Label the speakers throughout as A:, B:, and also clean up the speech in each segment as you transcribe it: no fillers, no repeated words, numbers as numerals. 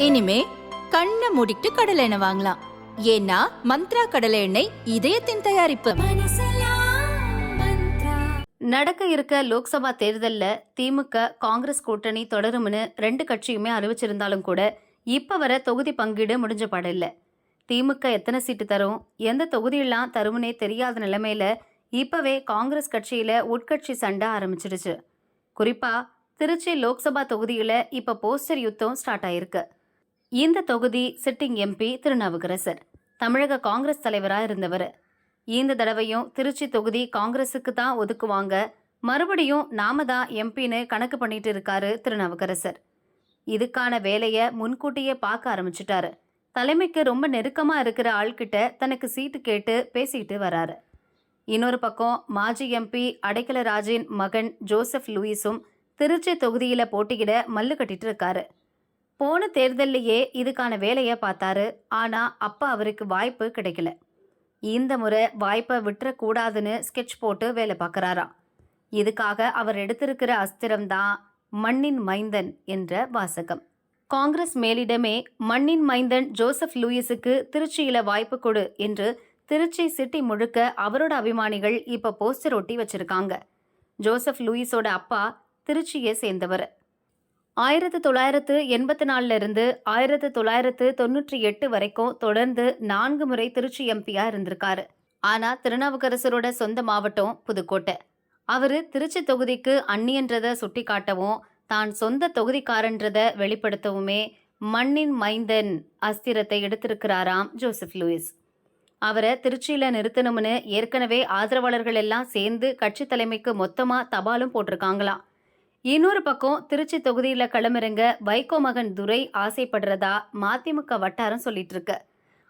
A: இனிமே கண்ணை மூடிட்டு கடலை எண்ணெய் வாங்கலாம். ஏன்னா மந்த்ரா கடலை எண்ணெய் இதயத்தின் தயாரிப்பு.
B: நடக்க இருக்க லோக்சபா தேர்தல்ல திமுக காங்கிரஸ் கூட்டணி தொடரும்னு ரெண்டு கட்சியுமே அறிவிச்சிருந்தாலும் கூட இப்ப வர தொகுதி பங்கீடு முடிஞ்ச பாடில்ல. திமுக எத்தனை சீட்டு தரும், எந்த தொகுதியெல்லாம் தரும்னே தெரியாத நிலைமையில இப்பவே காங்கிரஸ் கட்சியில உட்கட்சி சண்டை ஆரம்பிச்சிடுச்சு. குறிப்பா திருச்சி லோக்சபா தொகுதியில இப்ப போஸ்டர் யுத்தம் ஸ்டார்ட் ஆயிருக்கு. இந்த தொகுதி சிட்டிங் எம்பி திருநாவுக்கரசர் தமிழக காங்கிரஸ் தலைவரா இருந்தவர். இந்த தடவையும் திருச்சி தொகுதி காங்கிரஸுக்கு தான் ஒதுக்குவாங்க, மறுபடியும் நாம தான் எம்பின்னு கணக்கு பண்ணிட்டு இருக்காரு திருநாவுக்கரசர். இதுக்கான வேலையை முன்கூட்டியே பார்க்க ஆரம்பிச்சுட்டாரு. தலைமைக்கு ரொம்ப நெருக்கமா இருக்கிற ஆள்கிட்ட தனக்கு சீட்டு கேட்டு பேசிட்டு வராரு. இன்னொரு பக்கம் மாஜி எம்பி அடைக்கல ராஜின் மகன் ஜோசப் லூயிஸும் திருச்சி தொகுதியில போட்டியிட மல்லு கட்டிட்டு இருக்காரு. போன தேர்தல்லையே இதுக்கான வேலையை பார்த்தாரு. ஆனா அப்ப அவருக்கு வாய்ப்பு கிடைக்கல. இந்த முறை வாய்ப்பை விட்டுறக்கூடாதுன்னு ஸ்கெட்ச் போட்டு வேலை பார்க்கறாராம். இதுக்காக அவர் எடுத்திருக்கிற அஸ்திரம்தான் மண்ணின் மைந்தன் என்ற வாசகம். காங்கிரஸ் மேலிடமே மண்ணின் மைந்தன் ஜோசப் லூயிஸுக்கு திருச்சியில வாய்ப்பு கொடு என்று திருச்சி சிட்டி முழுக்க அவரோட அபிமானிகள் இப்ப போஸ்டர் ஒட்டி வச்சிருக்காங்க. ஜோசப் லூயிஸோட அப்பா திருச்சியை சேர்ந்தவர். 1984 இருந்து 1998 வரைக்கும் தொடர்ந்து 4 முறை திருச்சி எம்பியா இருந்திருக்காரு. ஆனா திருநாவுக்கரசரோட சொந்த மாவட்டம் புதுக்கோட்டை. அவரு திருச்சி தொகுதிக்கு அந்நியன்றதை சுட்டி காட்டவும் தான் சொந்த தொகுதிக்காரன்றத வெளிப்படுத்தவுமே மண்ணின் மைந்தன் அஸ்திரத்தை எடுத்திருக்கிறாராம் ஜோசப் லூயிஸ். அவரை திருச்சியில நிறுத்தணும்னு ஏற்கனவே ஆதரவாளர்கள் எல்லாம் சேர்ந்து கட்சி தலைமைக்கு மொத்தமா தபாலும் போட்டிருக்காங்களாம். இன்னொரு பக்கம் திருச்சி தொகுதியில களமிறங்க வைகோ மகன் துரை ஆசைப்படுறதா மதிமுக வட்டாரம் சொல்லிட்டு இருக்கு.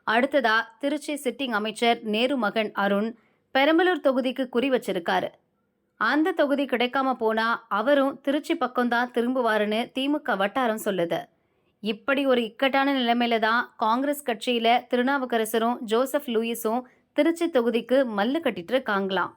B: அடுத்ததா திருச்சி சிட்டிங் அமைச்சர் நேரு மகன் அருண் பெரம்பலூர் தொகுதிக்கு குறி வச்சிருக்காரு. அந்த தொகுதி கிடைக்காம போனா அவரும் திருச்சி பக்கம்தான் திரும்புவாருன்னு திமுக வட்டாரம் சொல்லுது. இப்படி ஒரு இக்கட்டான நிலைமையில தான் காங்கிரஸ் கட்சியில திருநாவுக்கரசரும் ஜோசப் லூயிஸும் திருச்சி தொகுதிக்கு மல்லு கட்டிட்டு இருக்காங்களாம்.